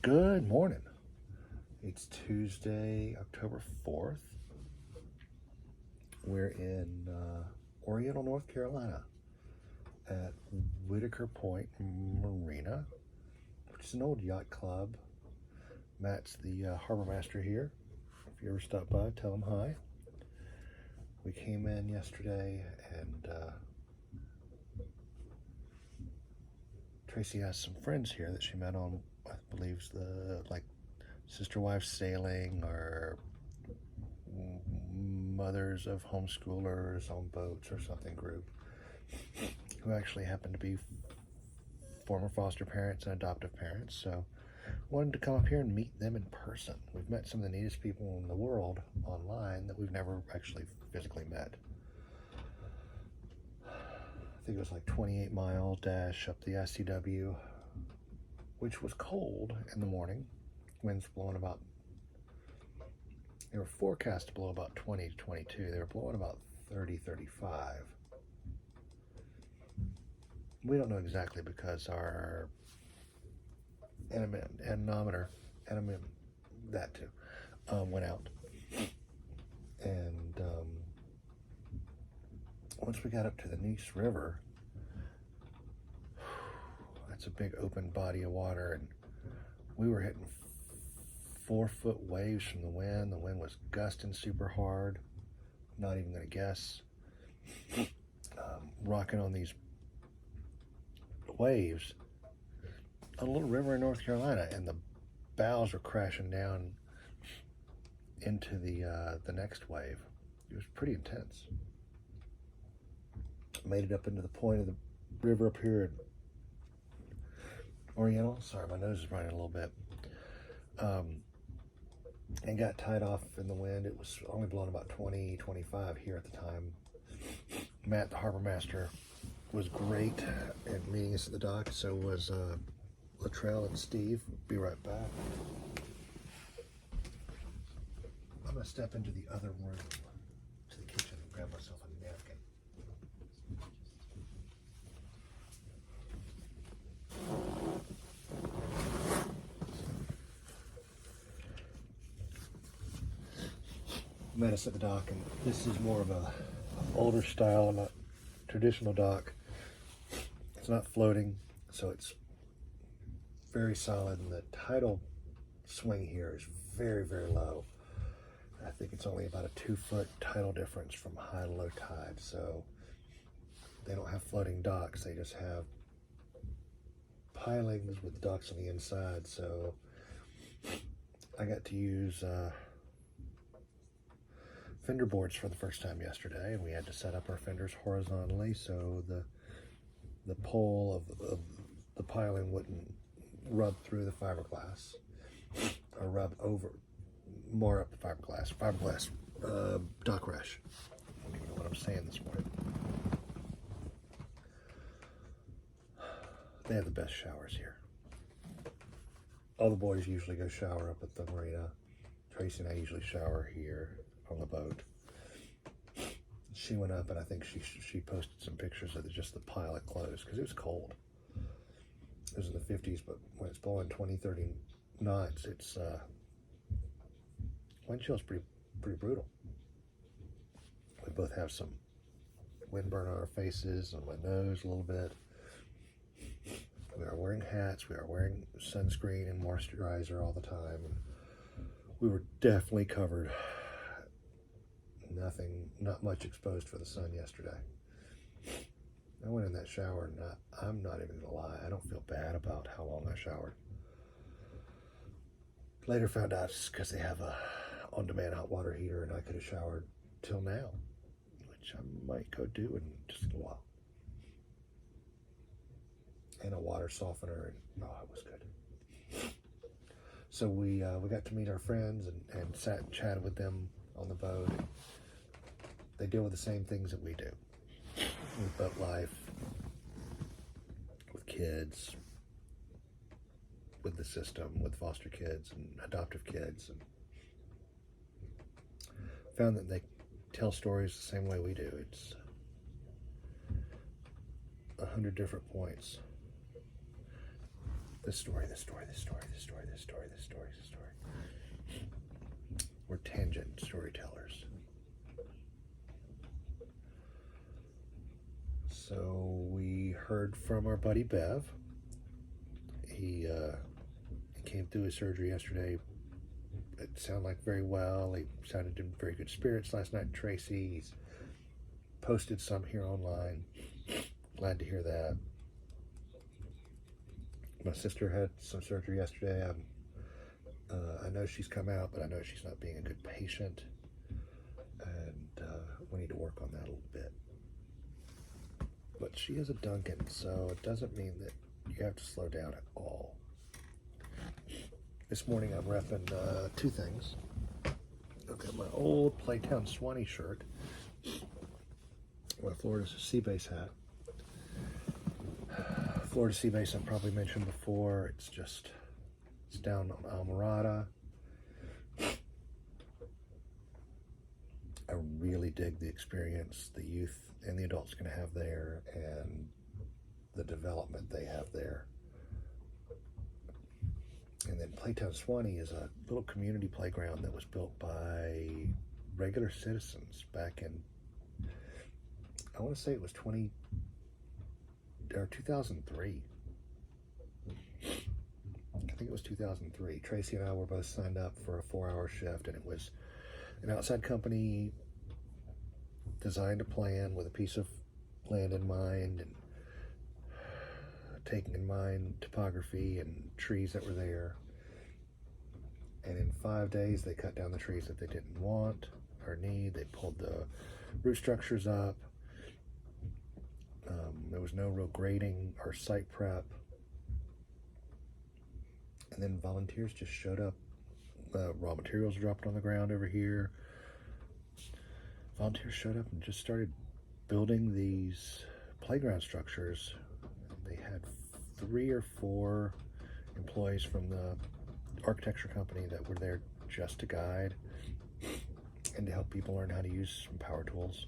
Good morning. It's Tuesday, October 4th. We're in Oriental, North Carolina at Whitaker Point Marina, which is an old yacht club. Matt's the harbor master here. If you ever stop by, tell him hi. We came in yesterday and Tracy has some friends here that she met on, I believe, the sister wives sailing or mothers of homeschoolers on boats or something group who actually happen to be former foster parents and adoptive parents. So wanted to come up here and meet them in person. We've met some of the neatest people in the world online that we've never actually physically met. I think it was like 28-mile dash up the ICW, which was cold in the morning. Winds blowing about, they were forecast to blow about 20 to 22. They were blowing about 30, 35. We don't know exactly because our anemometer, that too, went out. And once we got up to the Neuse River, that's a big open body of water, and we were hitting 4-foot waves from the wind. The wind was gusting super hard. Not even going to guess. Rocking on these waves on a little river in North Carolina, and the bows were crashing down into the next wave. It was pretty intense. Made it up into the point of the river up here at Oriental. Sorry, my nose is running a little bit. And got tied off in the wind. It was only blowing about 20, 25 here at the time. Matt, the harbor master, was great at meeting us at the dock. So was Latrell and Steve. Be right back. I'm going to step into the other room, to the kitchen, and grab myself a napkin. Met us at the dock, and this is more of a older style, not traditional dock. It's not floating, so it's very solid, and the tidal swing here is very, very low. I think it's only about a 2-foot tidal difference from high to low tide, so they don't have floating docks. They just have pilings with docks on the inside. So I got to use fender boards for the first time yesterday, and we had to set up our fenders horizontally so the pole of the piling wouldn't rub through the fiberglass or rub over more up the fiberglass dock rash. I don't even know what I'm saying this morning. They have the best showers here. All the boys usually go shower up at the marina. Tracy and I usually shower here on the boat. She went up, and I think she posted some pictures of just the pilot clothes because it was cold. It was in the 50s, but when it's blowing 20, 30 knots, it's wind chill's pretty brutal. We both have some windburn on our faces and my nose a little bit. We are wearing hats. We are wearing sunscreen and moisturizer all the time. And we were definitely covered. Not much exposed for the sun yesterday. I went in that shower, and I'm not even gonna lie, I don't feel bad about how long I showered. Later found out it's because they have a on-demand hot water heater, and I could have showered till now, which I might go do in just a while. And a water softener, and oh, it was good. So we got to meet our friends and sat and chatted with them on the boat. They deal with the same things that we do. With boat life, with kids, with the system, with foster kids and adoptive kids, and found that they tell stories the same way we do. It's 100 different points. This story, this story, this story, this story, this story, We're tangent storytellers. So we heard from our buddy Bev. He came through his surgery yesterday. It sounded like very well. He sounded in very good spirits last night. Tracy, he's posted some here online. Glad to hear that. My sister had some surgery yesterday. I know she's come out, but I know she's not being a good patient, and we need to work on that a little bit. But she is a Duncan, so it doesn't mean that you have to slow down at all. This morning I'm repping two things. I've got my old Playtown Swanee shirt, my Florida Seabase hat. Florida Seabase I've probably mentioned before. It's down on Almirada. I really dig the experience the youth and the adults can have there, and the development they have there. And then Playtown Swanee is a little community playground that was built by regular citizens back in, I want to say it was 2003. I think it was 2003. Tracy and I were both signed up for a 4-hour shift, and it was an outside company designed a plan with a piece of land in mind, and taking in mind topography and trees that were there. And in 5 days, they cut down the trees that they didn't want or need. They pulled the root structures up. There was no real grading or site prep. And then volunteers just showed up. Raw materials dropped on the ground over here. Volunteers showed up and just started building these playground structures. They had 3 or 4 employees from the architecture company that were there just to guide and to help people learn how to use some power tools.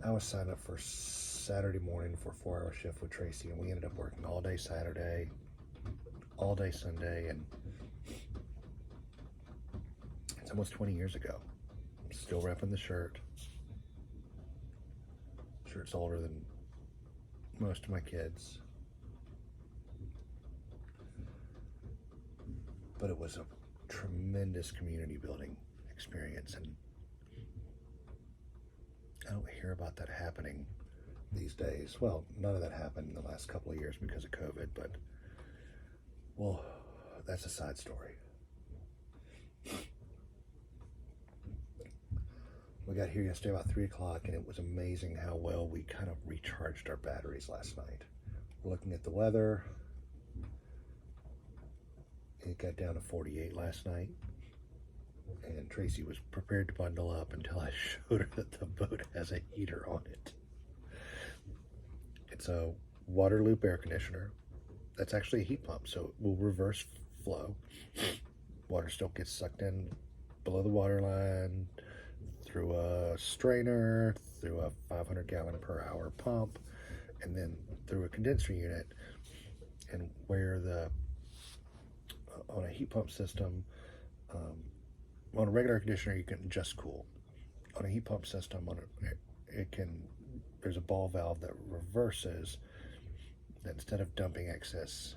I was signed up for Saturday morning for a 4-hour shift with Tracy, and we ended up working all day Saturday, all day Sunday, and it's almost 20 years ago. I'm still repping the shirt. Shirt's older than most of my kids. But it was a tremendous community building experience, and I don't hear about that happening these days. Well, none of that happened in the last couple of years because of COVID, but, well, that's a side story. We got here yesterday about 3 o'clock, and it was amazing how well we kind of recharged our batteries last night. We're looking at the weather. It got down to 48 last night, and Tracy was prepared to bundle up until I showed her that the boat has a heater on it. It's a water loop air conditioner. That's actually a heat pump, so it will reverse flow. Water still gets sucked in below the water line, through a strainer, through a 500 gallon per hour pump, and then through a condenser unit. And where on a heat pump system, on a regular air conditioner, you can just cool. On a heat pump system, there's a ball valve that reverses, that instead of dumping excess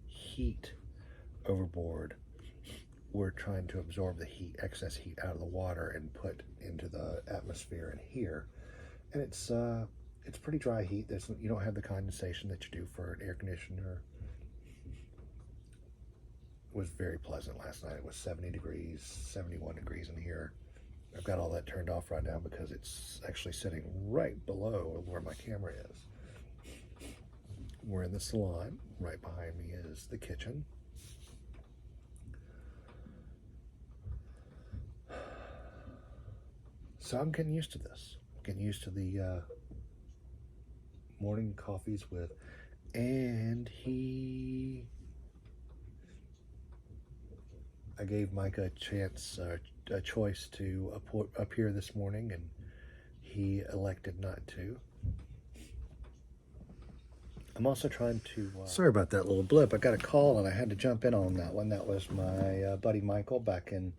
heat overboard, we're trying to absorb the excess heat out of the water and put into the atmosphere in here. And it's pretty dry heat. You don't have the condensation that you do for an air conditioner. It was very pleasant last night. It was 70 degrees, 71 degrees in here. I've got all that turned off right now because it's actually sitting right below where my camera is. We're in the salon. Right behind me is the kitchen. So I'm getting used to this. Getting used to the morning coffees with, and I gave Micah a choice to appear this morning, and he elected not to. I'm also trying to... Sorry about that little blip. I got a call and I had to jump in on that one. That was my buddy Michael back in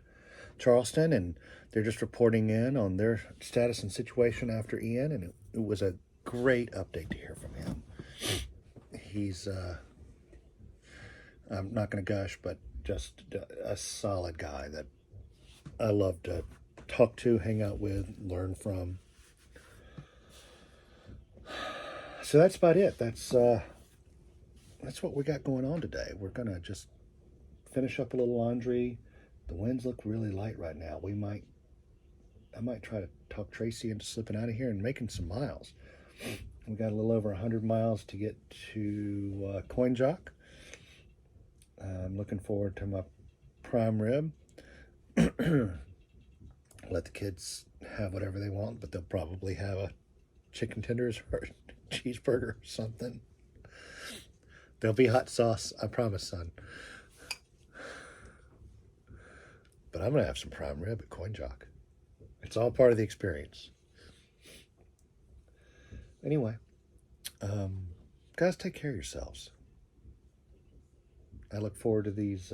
Charleston, and they're just reporting in on their status and situation after Ian, and it was a great update to hear from him. He's, I'm not going to gush, but just a solid guy that I love to talk to, hang out with, learn from. So that's about it. That's what we got going on today. We're going to just finish up a little laundry. The winds look really light right now. I might try to talk Tracy into slipping out of here and making some miles. We got a little over 100 miles to get to Coin Jock. I'm looking forward to my prime rib. Let the kids have whatever they want, but they'll probably have a chicken tenders or a cheeseburger or something. There'll be hot sauce, I promise, son. But I'm going to have some prime rib at Coin Jock. It's all part of the experience. Anyway, guys, take care of yourselves. I look forward to these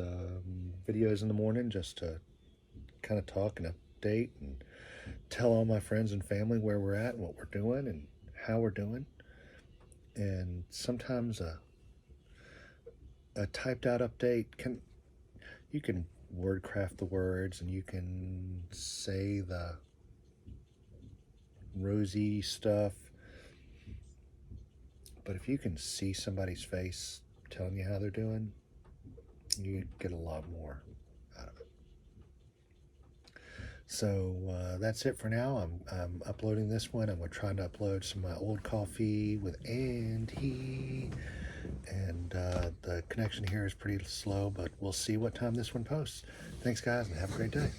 videos in the morning just to kind of talk and update and tell all my friends and family where we're at and what we're doing and how we're doing. And sometimes a typed out update you can word craft the words and you can say the rosy stuff, but if you can see somebody's face telling you how they're doing, you get a lot more out of it. So that's it for now. I'm uploading this one. I'm trying to upload some of my old coffee with Andy, and the connection here is pretty slow, but we'll see what time this one posts. Thanks, guys, and have a great day.